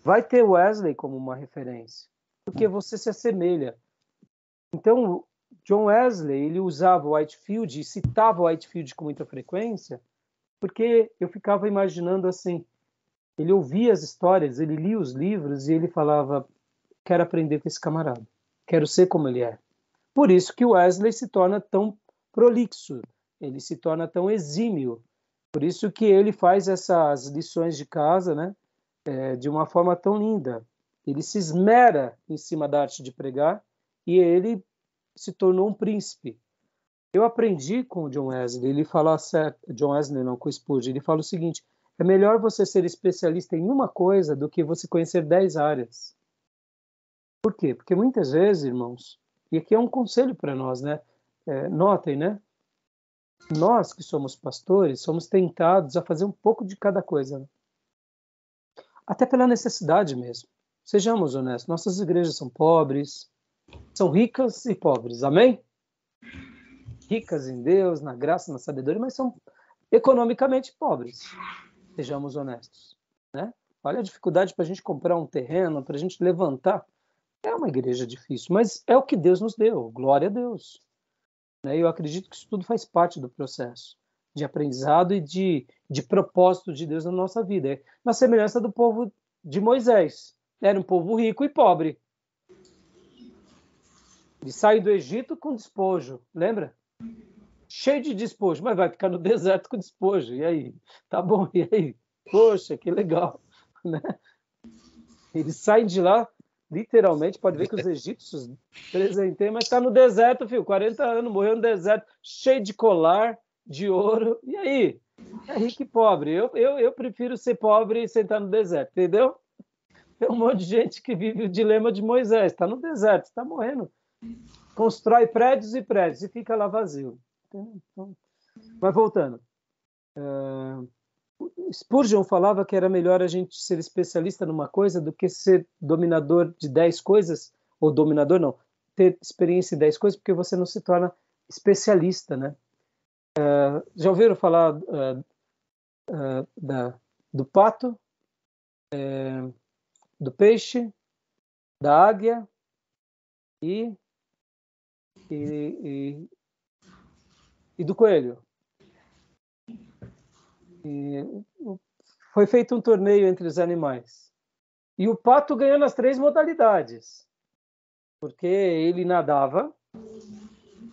vai ter Wesley como uma referência, porque você se assemelha. Então, John Wesley, ele usava Whitefield e citava Whitefield com muita frequência, porque eu ficava imaginando assim, ele ouvia as histórias, ele lia os livros e ele falava, quero aprender com esse camarada, quero ser como ele é. Por isso que Wesley se torna tão prolixo, ele se torna tão exímio. Por isso que ele faz essas lições de casa, né, de uma forma tão linda. Ele se esmera em cima da arte de pregar e ele se tornou um príncipe. Eu aprendi com o John Wesley, ele fala certo, John Wesley não, com o Spurgeon, ele fala o seguinte, é melhor você ser especialista em uma coisa do que você conhecer 10 áreas. Por quê? Porque muitas vezes, irmãos, e aqui é um conselho para nós, né? Notem, né? Nós que somos pastores, somos tentados a fazer um pouco de cada coisa. Né? Até pela necessidade mesmo. Sejamos honestos, nossas igrejas são pobres, são ricas e pobres, amém? Ricas em Deus, na graça, na sabedoria, mas são economicamente pobres. Sejamos honestos, né? Olha a dificuldade para a gente comprar um terreno, para a gente levantar. É uma igreja difícil, mas é o que Deus nos deu. Glória a Deus. Né? Eu acredito que isso tudo faz parte do processo de aprendizado e de propósito de Deus na nossa vida. Na semelhança do povo de Moisés. Era um povo rico e pobre. Eles saem do Egito com despojo, lembra? Cheio de despojo, mas vai ficar no deserto com despojo. E aí? Tá bom, e aí? Poxa, que legal. Né? Eles saem de lá, literalmente, pode ver que os egípcios presenteiam, mas está no deserto, filho, 40 anos, morreu no deserto, cheio de colar, de ouro. E aí? É rico e pobre. Eu prefiro ser pobre e sentar no deserto, entendeu? Tem um monte de gente que vive o dilema de Moisés. Está no deserto, está morrendo. Constrói prédios e prédios e fica lá vazio. Então, mas voltando. Spurgeon falava que era melhor a gente ser especialista numa coisa do que ser dominador de 10 coisas, ou dominador não, ter experiência em 10 coisas, porque você não se torna especialista, né? Já ouviram falar do pato, do peixe, da águia e do coelho? Foi feito um torneio entre os animais. E o pato ganhou nas 3 modalidades. Porque ele nadava,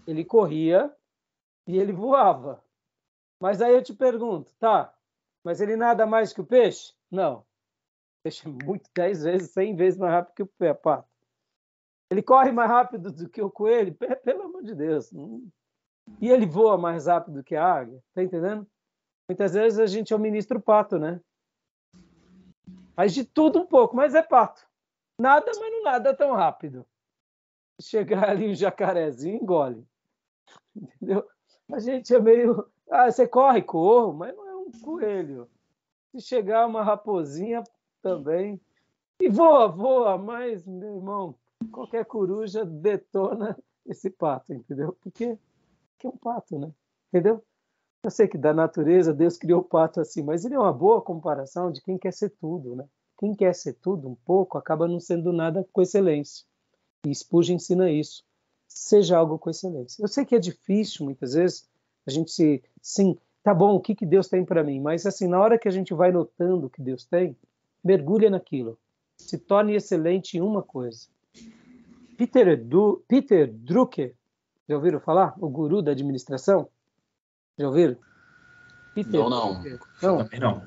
ele corria e ele voava. Mas aí eu te pergunto, tá, mas ele nada mais que o peixe? Não. O peixe é muito 10 vezes, 100 vezes mais rápido que o pato. Ele corre mais rápido do que o coelho? Pelo amor de Deus. E ele voa mais rápido que a águia? Tá entendendo? Muitas vezes a gente é o ministro pato, né? Faz de tudo um pouco, mas é pato. Nada, mas não nada tão rápido. Chegar ali um jacarezinho, engole. Entendeu? A gente é meio... você corre, corro, mas não é um coelho. Se chegar uma raposinha também... E voa, mas, meu irmão, qualquer coruja detona esse pato, entendeu? Porque é um pato, né? Entendeu? Eu sei que da natureza Deus criou o pato assim, mas ele é uma boa comparação de quem quer ser tudo, né? Quem quer ser tudo um pouco acaba não sendo nada com excelência. E Spurgeon ensina isso. Seja algo com excelência. Eu sei que é difícil, muitas vezes, a gente sim, tá bom, o que Deus tem para mim? Mas assim, na hora que a gente vai notando o que Deus tem, mergulha naquilo. Se torne excelente em uma coisa. Peter Drucker, já ouviram falar? O guru da administração? Já ouviram? Peter Não. Drucker. Também não.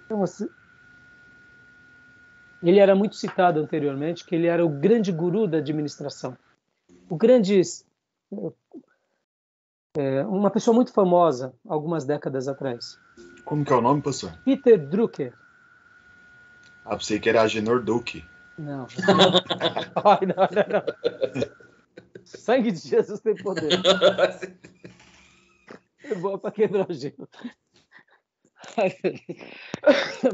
Então, ele era muito citado anteriormente, que ele era o grande guru da administração. Uma pessoa muito famosa, algumas décadas atrás. Como que é o nome, pastor? Peter Drucker. Pensei que era Agenor Duque. Não. Ai, não. Sangue de Jesus tem poder. É boa para quebrar o gelo.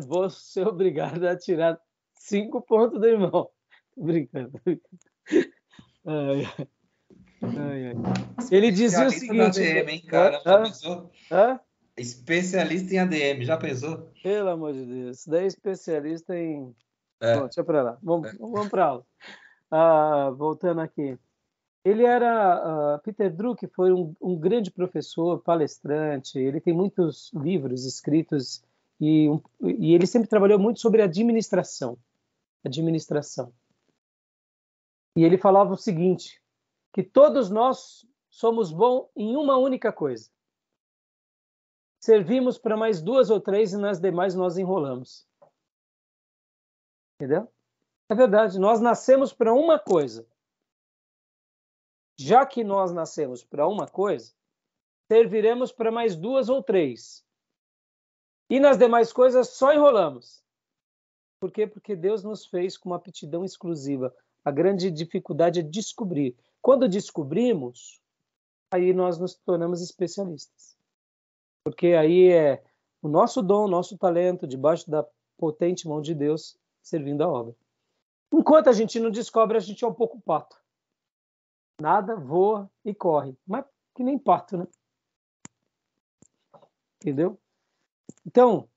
Vou ser obrigado a tirar 5 pontos do irmão. Tô brincando. Ai. Ele dizia o seguinte... ADM, hein, cara? Já pensou? Hã? Especialista em ADM, já pensou? Pelo amor de Deus. Isso daí é especialista em... Bom, deixa para lá. Vamos para aula. Voltando aqui. Ele era... Peter Drucker foi um grande professor, palestrante. Ele tem muitos livros escritos e ele sempre trabalhou muito sobre administração. E ele falava o seguinte, que todos nós somos bons em uma única coisa. Servimos para mais 2 ou 3 e nas demais nós enrolamos. Entendeu? É verdade, nós nascemos para uma coisa. Já que nós nascemos para uma coisa, serviremos para mais 2 ou 3. E nas demais coisas só enrolamos. Por quê? Porque Deus nos fez com uma aptidão exclusiva. A grande dificuldade é descobrir. Quando descobrimos, aí nós nos tornamos especialistas. Porque aí é o nosso dom, o nosso talento, debaixo da potente mão de Deus, servindo a obra. Enquanto a gente não descobre, a gente é um pouco pato. Nada, voa e corre. Mas que nem pato, né? Entendeu? Então,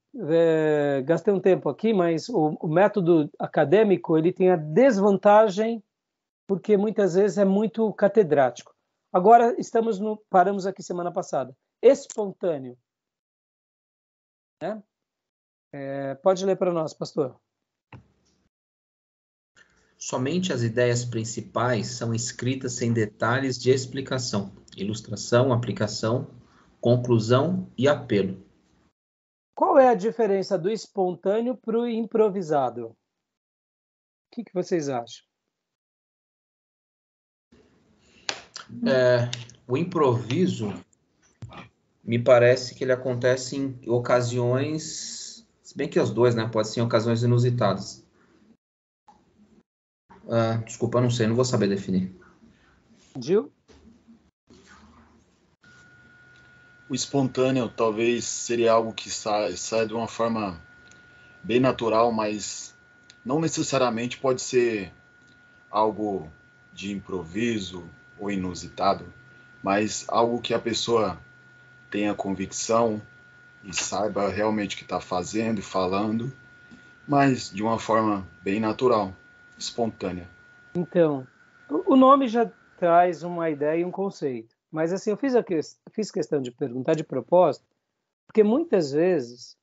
gastei um tempo aqui, mas o método acadêmico ele tem a desvantagem porque muitas vezes é muito catedrático. Agora paramos aqui semana passada. Espontâneo. Né? Pode ler para nós, pastor. Somente as ideias principais são escritas sem detalhes de explicação, ilustração, aplicação, conclusão e apelo. Qual é a diferença do espontâneo para o improvisado? O que vocês acham? O improviso, me parece que ele acontece em ocasiões, se bem que os dois, né? Pode ser em ocasiões inusitadas. Desculpa, eu não sei, não vou saber definir. Gil? O espontâneo talvez seria algo que sai de uma forma bem natural, mas não necessariamente pode ser algo de improviso ou inusitado, mas algo que a pessoa tenha convicção e saiba realmente o que está fazendo e falando, mas de uma forma bem natural, espontânea. Então, o nome já traz uma ideia e um conceito. Mas assim, eu fiz questão de perguntar de propósito, porque muitas vezes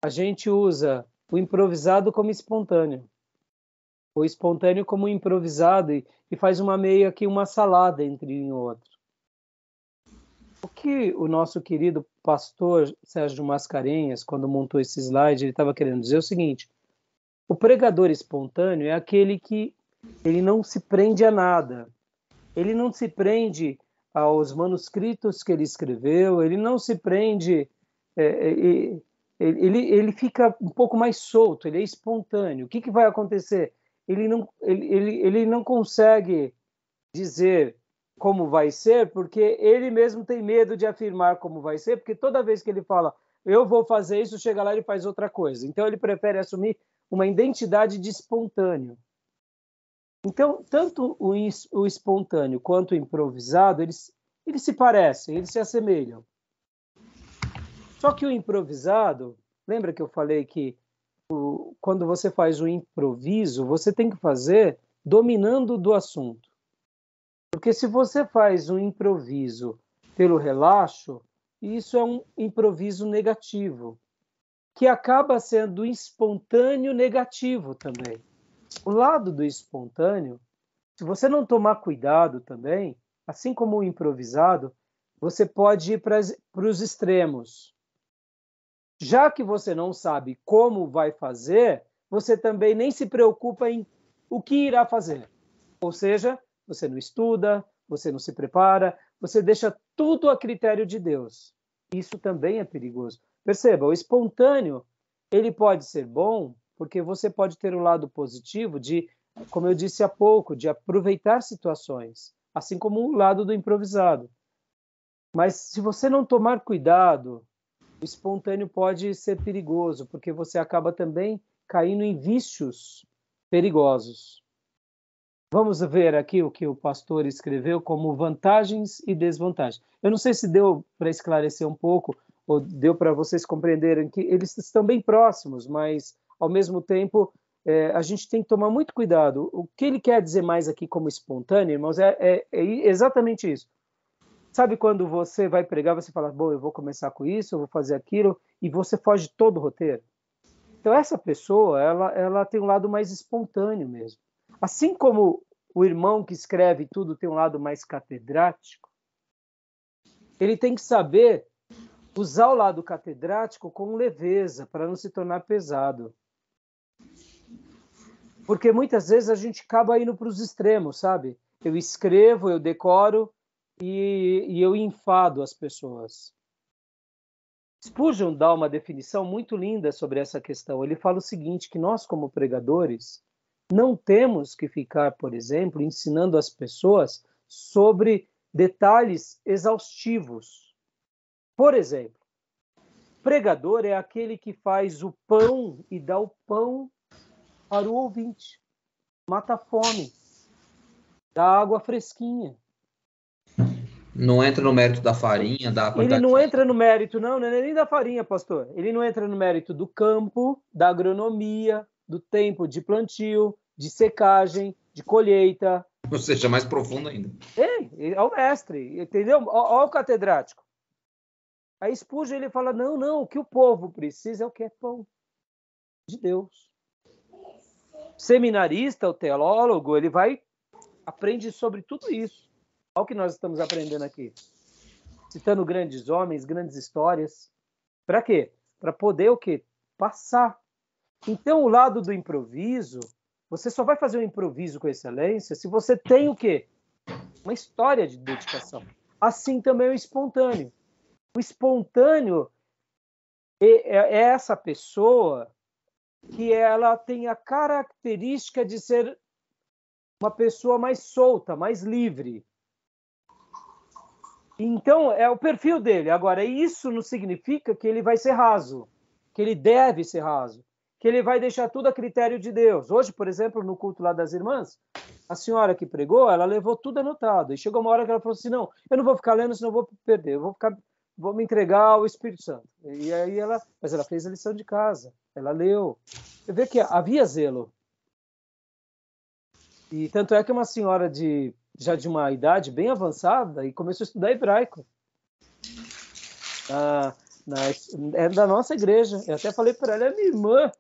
a gente usa o improvisado como espontâneo, o espontâneo como improvisado e faz meio que uma salada entre um e outro. O que o nosso querido pastor Sérgio Mascarenhas, quando montou esse slide, ele estava querendo dizer o seguinte: o pregador espontâneo é aquele que ele não se prende a nada. Ele não se prende aos manuscritos que ele escreveu, ele não se prende, ele fica um pouco mais solto, ele é espontâneo. O que vai acontecer? Ele não consegue dizer como vai ser, porque ele mesmo tem medo de afirmar como vai ser, porque toda vez que ele fala, eu vou fazer isso, chega lá e ele faz outra coisa. Então ele prefere assumir uma identidade de espontâneo. Então, tanto o espontâneo quanto o improvisado, eles se parecem, eles se assemelham. Só que o improvisado, lembra que eu falei que quando você faz o improviso, você tem que fazer dominando do assunto. Porque se você faz um improviso pelo relaxo, isso é um improviso negativo, que acaba sendo espontâneo negativo também. O lado do espontâneo, se você não tomar cuidado também, assim como o improvisado, você pode ir para os extremos. Já que você não sabe como vai fazer, você também nem se preocupa em o que irá fazer. Ou seja, você não estuda, você não se prepara, você deixa tudo a critério de Deus. Isso também é perigoso. Perceba, o espontâneo, ele pode ser bom, porque você pode ter um lado positivo de, como eu disse há pouco, de aproveitar situações, assim como o lado do improvisado. Mas se você não tomar cuidado, o espontâneo pode ser perigoso, porque você acaba também caindo em vícios perigosos. Vamos ver aqui o que o pastor escreveu como vantagens e desvantagens. Eu não sei se deu para esclarecer um pouco, ou deu para vocês compreenderem que eles estão bem próximos, mas, ao mesmo tempo, a gente tem que tomar muito cuidado. O que ele quer dizer mais aqui como espontâneo, irmãos, é exatamente isso. Sabe quando você vai pregar, você fala, bom, eu vou começar com isso, eu vou fazer aquilo, e você foge todo o roteiro? Então, essa pessoa, ela tem um lado mais espontâneo mesmo. Assim como o irmão que escreve tudo tem um lado mais catedrático, ele tem que saber usar o lado catedrático com leveza, para não se tornar pesado. Porque muitas vezes a gente acaba indo para os extremos, sabe? Eu escrevo, eu decoro e eu enfado as pessoas. Spurgeon dá uma definição muito linda sobre essa questão. Ele fala o seguinte, que nós, como pregadores, não temos que ficar, por exemplo, ensinando as pessoas sobre detalhes exaustivos. Por exemplo, pregador é aquele que faz o pão e dá o pão para o ouvinte. Mata a fome. Dá água fresquinha. Não entra no mérito da farinha, da Ele quantidade. não entra no mérito, não é nem da farinha, pastor. Ele não entra no mérito do campo, da agronomia, do tempo de plantio, de secagem, de colheita. Ou seja, mais profundo ainda. É o mestre, entendeu? Olha o catedrático. Aí Spurgeon ele fala, não, o que o povo precisa é o que é pão de Deus. Seminarista, o teólogo, ele aprende sobre tudo isso. Olha o que nós estamos aprendendo aqui. Citando grandes homens, grandes histórias. Para quê? Para poder o quê? Passar. Então, o lado do improviso, você só vai fazer um improviso com excelência se você tem o quê? Uma história de dedicação. Assim também o espontâneo. O espontâneo é essa pessoa que ela tem a característica de ser uma pessoa mais solta, mais livre. Então, é o perfil dele. Agora, isso não significa que ele vai ser raso, que ele deve ser raso, que ele vai deixar tudo a critério de Deus. Hoje, por exemplo, no culto lá das irmãs, a senhora que pregou, ela levou tudo anotado. E chegou uma hora que ela falou assim, não, eu não vou ficar lendo, senão eu vou perder. Vou me entregar ao Espírito Santo. E aí mas ela fez a lição de casa. Ela leu. Você vê que havia zelo. E tanto é que uma senhora já de uma idade bem avançada e começou a estudar hebraico. É da nossa igreja. Eu até falei para ela, minha irmã,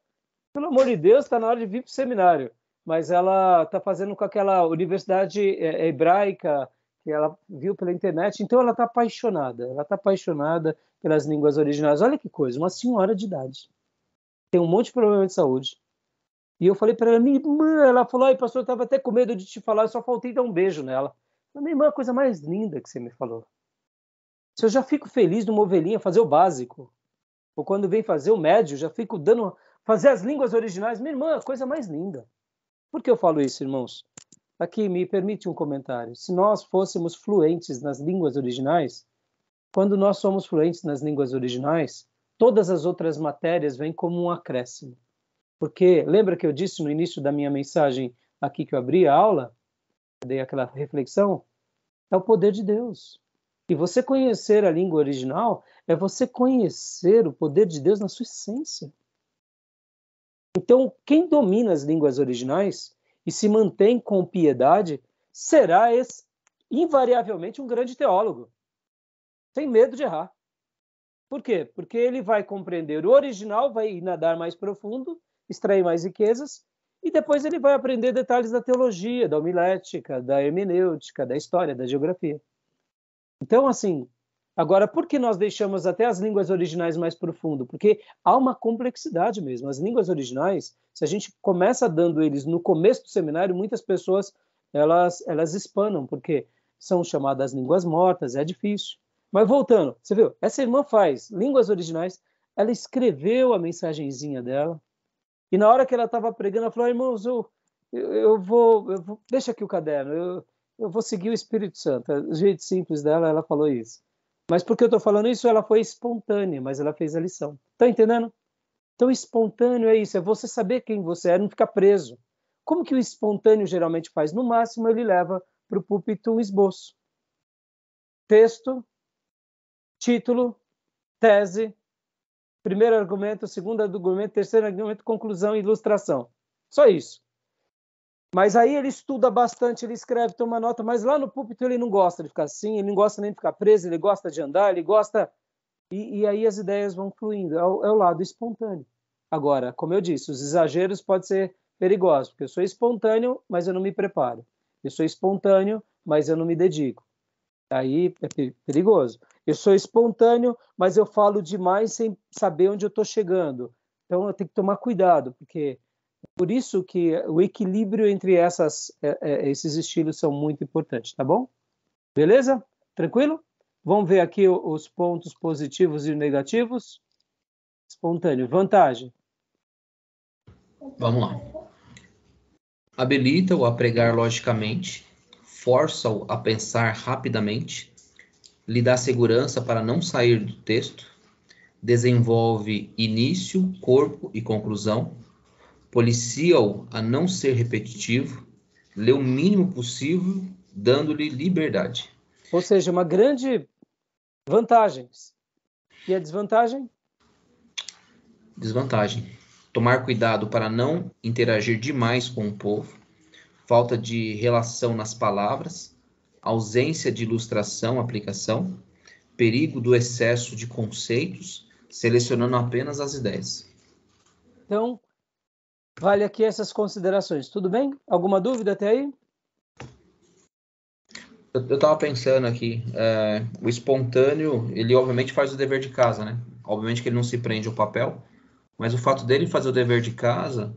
pelo amor de Deus, está na hora de vir para o seminário. Mas ela está fazendo com aquela universidade hebraica que ela viu pela internet. Então ela está apaixonada. Ela está apaixonada pelas línguas originais. Olha que coisa, uma senhora de idade. Tem um monte de problema de saúde. E eu falei para ela, minha irmã, ela falou, ai, pastor, eu estava até com medo de te falar, eu só faltei dar um beijo nela. Minha irmã, a coisa mais linda que você me falou. Se eu já fico feliz numa ovelhinha fazer o básico, ou quando vem fazer o médio, já fico fazer as línguas originais, minha irmã, a coisa mais linda. Por que eu falo isso, irmãos? Aqui, me permite um comentário. Se nós fôssemos fluentes nas línguas originais, quando nós somos fluentes nas línguas originais, todas as outras matérias vêm como um acréscimo. Porque, lembra que eu disse no início da minha mensagem aqui que eu abri a aula, dei aquela reflexão, é o poder de Deus. E você conhecer a língua original é você conhecer o poder de Deus na sua essência. Então, quem domina as línguas originais e se mantém com piedade será invariavelmente um grande teólogo, sem medo de errar. Por quê? Porque ele vai compreender o original, vai nadar mais profundo, extrair mais riquezas, e depois ele vai aprender detalhes da teologia, da homilética, da hermenêutica, da história, da geografia. Então, assim, agora, por que nós deixamos até as línguas originais mais profundo? Porque há uma complexidade mesmo. As línguas originais, se a gente começa dando eles no começo do seminário, muitas pessoas, elas espanam, porque são chamadas línguas mortas, é difícil. Mas voltando, você viu, essa irmã faz línguas originais, ela escreveu a mensagenzinha dela, e na hora que ela estava pregando, ela falou, irmãos, eu vou, deixa aqui o caderno, eu vou seguir o Espírito Santo. O jeito simples dela, ela falou isso. Mas por que eu estou falando isso? Ela foi espontânea, mas ela fez a lição. Está entendendo? Então, espontâneo é isso, é você saber quem você é, não ficar preso. Como que o espontâneo geralmente faz? No máximo, ele leva para o púlpito um esboço. Texto, título, tese, primeiro argumento, segundo argumento, terceiro argumento, conclusão e ilustração. Só isso. Mas aí ele estuda bastante, ele escreve, toma nota, mas lá no púlpito ele não gosta de ficar assim, ele não gosta nem de ficar preso, ele gosta de andar, ele gosta... E aí as ideias vão fluindo, é o lado espontâneo. Agora, como eu disse, os exageros podem ser perigosos, porque eu sou espontâneo, mas eu não me preparo. Eu sou espontâneo, mas eu não me dedico. Aí é perigoso. Eu sou espontâneo, mas eu falo demais sem saber onde eu estou chegando. Então eu tenho que tomar cuidado, porque por isso que o equilíbrio entre esses estilos são muito importantes, tá bom? Beleza? Tranquilo? Vamos ver aqui os pontos positivos e negativos. Espontâneo. Vantagem. Vamos lá. Habilita-o a pregar logicamente, força-o a pensar rapidamente, lhe dá segurança para não sair do texto, desenvolve início, corpo e conclusão, policia-o a não ser repetitivo, lê o mínimo possível, dando-lhe liberdade. Ou seja, uma grande vantagem. E a desvantagem? Desvantagem. Tomar cuidado para não interagir demais com o povo, falta de relação nas palavras, ausência de ilustração, aplicação, perigo do excesso de conceitos, selecionando apenas as ideias. Então, vale aqui essas considerações. Tudo bem? Alguma dúvida até aí? Eu estava pensando aqui, o espontâneo, ele obviamente faz o dever de casa, né? Obviamente que ele não se prende ao papel, mas o fato dele fazer o dever de casa,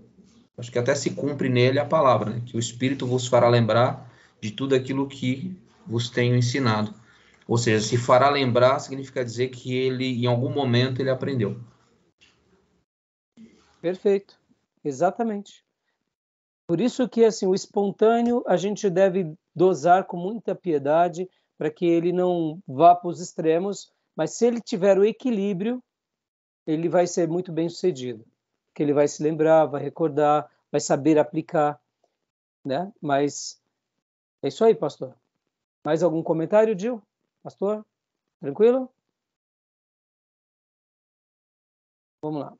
acho que até se cumpre nele a palavra, né? Que o Espírito vos fará lembrar de tudo aquilo que vos tenho ensinado. Ou seja, se fará lembrar significa dizer que ele, em algum momento, ele aprendeu. Perfeito. Exatamente. Por isso que assim, o espontâneo a gente deve dosar com muita piedade para que ele não vá para os extremos, mas se ele tiver o equilíbrio, ele vai ser muito bem sucedido. Porque ele vai se lembrar, vai recordar, vai saber aplicar, né? Mas é isso aí, pastor. Mais algum comentário, Gil? Pastor? Tranquilo? Vamos lá.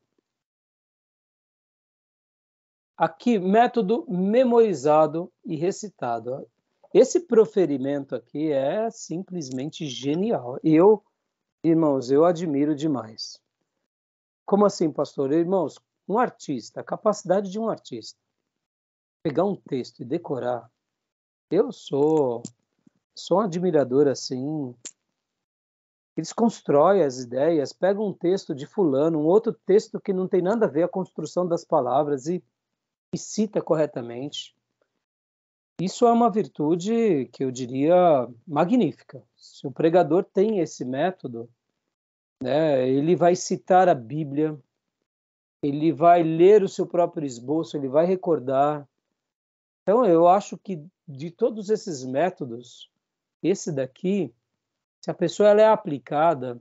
Aqui, método memorizado e recitado. Esse proferimento aqui é simplesmente genial. Irmãos, eu admiro demais. Como assim, pastor? Irmãos, um artista, a capacidade de um artista pegar um texto e decorar, eu sou um admirador assim. Eles constroem as ideias, pegam um texto de fulano, um outro texto que não tem nada a ver a construção das palavras e cita corretamente. Isso é uma virtude que eu diria magnífica. Se o pregador tem esse método, né, ele vai citar a Bíblia, ele vai ler o seu próprio esboço, ele vai recordar. Então, eu acho que de todos esses métodos, esse daqui, se a pessoa ela é aplicada,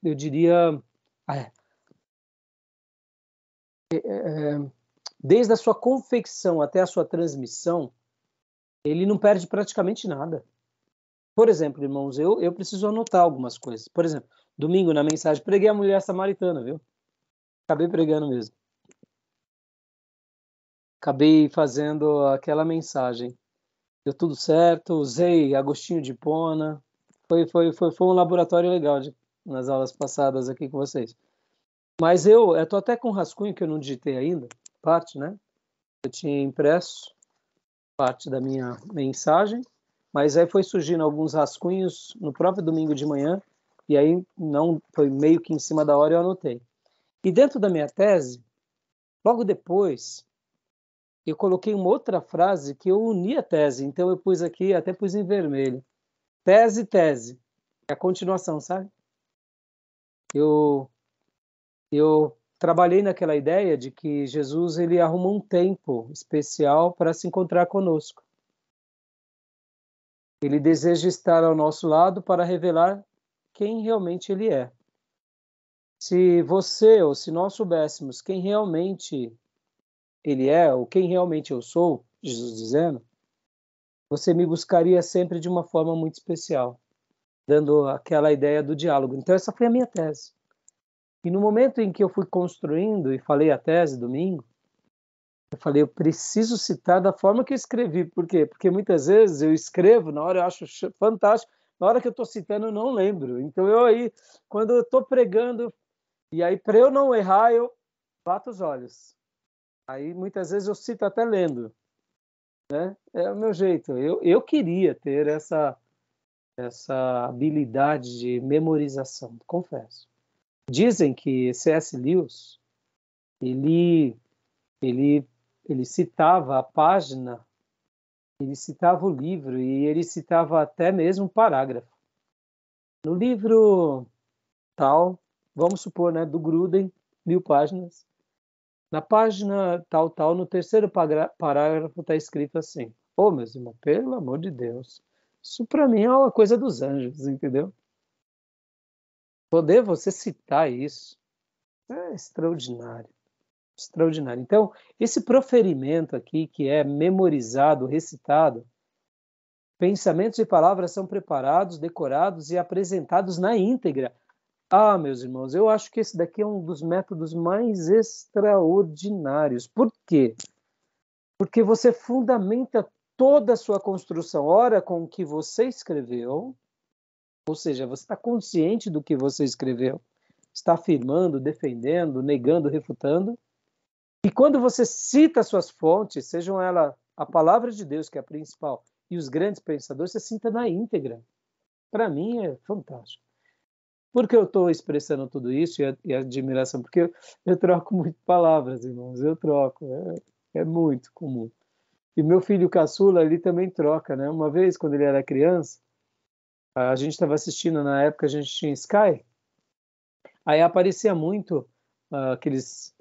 eu diria, desde a sua confecção até a sua transmissão, ele não perde praticamente nada. Por exemplo, irmãos, eu preciso anotar algumas coisas. Por exemplo, domingo na mensagem, preguei a mulher samaritana, viu? Acabei pregando mesmo. Acabei fazendo aquela mensagem. Deu tudo certo, usei Agostinho de Hipona. Foi um laboratório legal nas aulas passadas aqui com vocês. Mas eu estou até com um rascunho que eu não digitei ainda, parte, né? Eu tinha impresso parte da minha mensagem, mas aí foi surgindo alguns rascunhos no próprio domingo de manhã, e aí não foi meio que em cima da hora eu anotei. E dentro da minha tese, logo depois, eu coloquei uma outra frase que eu uni a tese, então eu pus aqui, até pus em vermelho. Tese. É a continuação, sabe? Eu trabalhei naquela ideia de que Jesus ele arruma um tempo especial para se encontrar conosco. Ele deseja estar ao nosso lado para revelar quem realmente ele é. Se você ou se nós soubéssemos quem realmente ele é, ou quem realmente eu sou, Jesus dizendo, você me buscaria sempre de uma forma muito especial, dando aquela ideia do diálogo. Então essa foi a minha tese. E no momento em que eu fui construindo e falei a tese domingo, eu falei, eu preciso citar da forma que eu escrevi. Por quê? Porque muitas vezes eu escrevo, na hora eu acho fantástico, na hora que eu estou citando eu não lembro. Então eu aí, quando eu estou pregando, e aí para eu não errar, eu bato os olhos. Aí muitas vezes eu cito até lendo, né? É o meu jeito. Eu queria ter essa habilidade de memorização, confesso. Dizem que C.S. Lewis, ele citava a página, ele citava o livro e ele citava até mesmo um parágrafo. No livro tal, vamos supor, né, do Gruden, 1000 páginas, na página tal, no terceiro parágrafo está escrito assim: "Ô, meus irmãos, pelo amor de Deus, isso para mim é uma coisa dos anjos, entendeu? Poder você citar isso é extraordinário. Extraordinário. Então, esse proferimento aqui, que é memorizado, recitado, Pensamentos e palavras são preparados, decorados e apresentados na íntegra. Meus irmãos, eu acho que esse daqui é um dos métodos mais extraordinários. Por quê? Porque você fundamenta toda a sua construção, ora com o que você escreveu, ou seja, você está consciente do que você escreveu, está afirmando, defendendo, negando, refutando, e quando você cita suas fontes, sejam elas a palavra de Deus, que é a principal, e os grandes pensadores, você cita na íntegra. Para mim é fantástico. Por que eu estou expressando tudo isso e a admiração? Porque eu troco muito palavras, irmãos, eu troco, é muito comum. E meu filho caçula, ele também troca, né? Uma vez, quando ele era criança, a gente estava assistindo, na época a gente tinha Sky, aí aparecia muito aqueles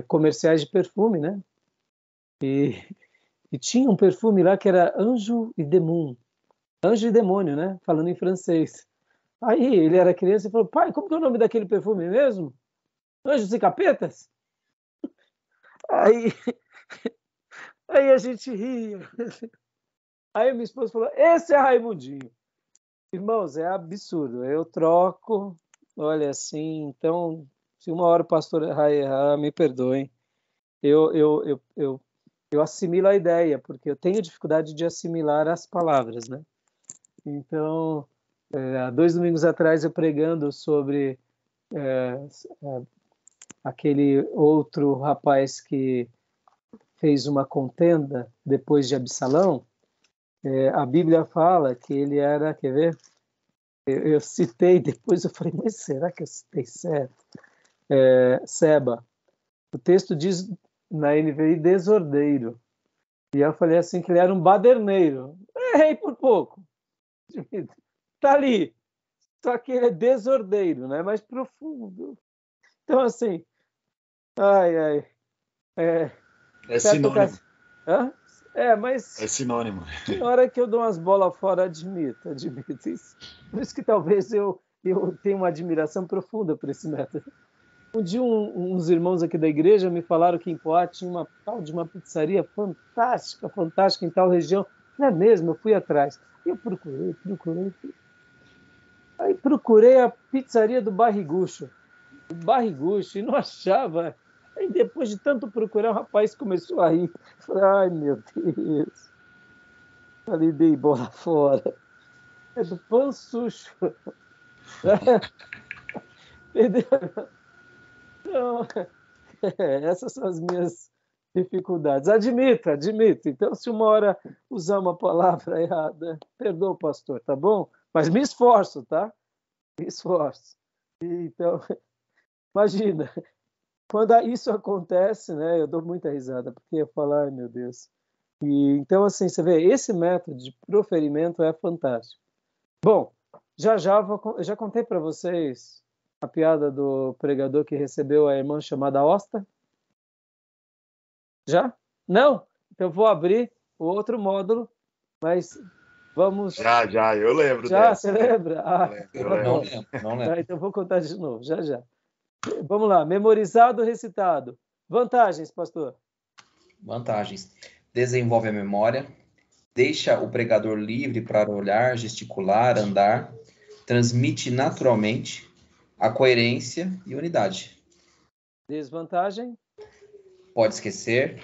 comerciais de perfume, né? E tinha um perfume lá que era Anjo e Demônio, Anjo e Demônio, né? Falando em francês. Aí ele era criança e falou: pai, como que é o nome daquele perfume mesmo? Anjos e Capetas? Aí a gente ria. Aí minha esposa falou: esse é Raimundinho. Irmãos, é absurdo. Eu troco, olha assim, então, se uma hora o pastor errar, me perdoem. Eu assimilo a ideia, porque eu tenho dificuldade de assimilar as palavras, né? Então, há 2 domingos atrás, eu pregando sobre aquele outro rapaz que fez uma contenda depois de Absalão, a Bíblia fala que ele era, quer ver? Eu citei, depois eu falei, mas será que eu citei certo? Seba. O texto diz na NVI desordeiro. E eu falei assim que ele era um baderneiro. Errei por pouco. Tá ali. Só que ele é desordeiro, né? Mais profundo. Então, assim, É sinônimo. Hã? Mas É sinônimo. tem hora que eu dou umas bolas fora, admito isso. Por isso que talvez eu tenha uma admiração profunda por esse método. Um dia uns irmãos aqui da igreja me falaram que em Poá tinha uma tal de uma pizzaria fantástica em tal região. Não é mesmo? Eu fui atrás. Eu procurei. Aí procurei a pizzaria do Barrigucho, e não achava. Aí depois de tanto procurar, o rapaz começou a rir. Falei, ai meu Deus. Falei, dei bola fora. É do Pansucho. Entendeu? Então, essas são as minhas dificuldades. Admito. Então, se uma hora usar uma palavra errada, perdoa, pastor, tá bom? Mas me esforço, tá? Me esforço. Então, imagina, quando isso acontece, né, eu dou muita risada, porque eu falo, ai meu Deus. E, então, assim, você vê, esse método de proferimento é fantástico. Bom, eu já contei para vocês a piada do pregador que recebeu a irmã chamada Osta? Já? Não? Então vou abrir o outro módulo, mas vamos... Já, eu lembro Já, dessa. você lembra? Eu lembro. Não lembro. Então vou contar de novo, já. Vamos lá, memorizado, recitado. Vantagens, pastor? Vantagens. Desenvolve a memória, deixa o pregador livre para olhar, gesticular, andar, transmite naturalmente a coerência e unidade. Desvantagem? Pode esquecer,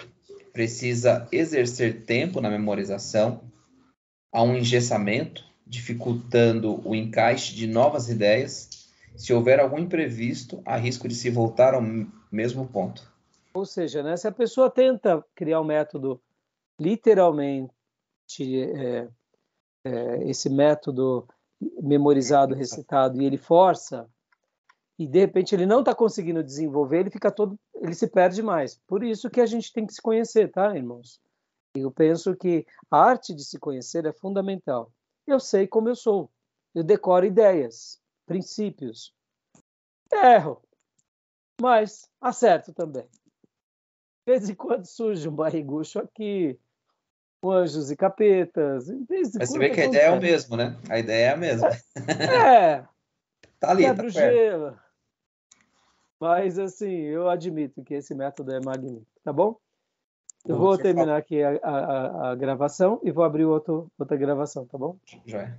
precisa exercer tempo na memorização, há um engessamento, dificultando o encaixe de novas ideias. Se houver algum imprevisto, há risco de se voltar ao mesmo ponto. Ou seja, né, se a pessoa tenta criar um método literalmente, esse método memorizado, recitado, e ele força, e de repente ele não está conseguindo desenvolver, ele se perde mais. Por isso que a gente tem que se conhecer, tá, irmãos? Eu penso que a arte de se conhecer é fundamental. Eu sei como eu sou. Eu decoro ideias, princípios. Erro, mas acerto também. De vez em quando surge um barrigucho aqui, anjos e capetas. Mas você vê que a ideia é o mesmo, né? A ideia é a mesma. Tá ali, quebra tá o perto. gelo. Mas, assim, eu admito que esse método é magnífico, tá bom? Eu vou terminar aqui a gravação e vou abrir outra gravação, tá bom? Já é.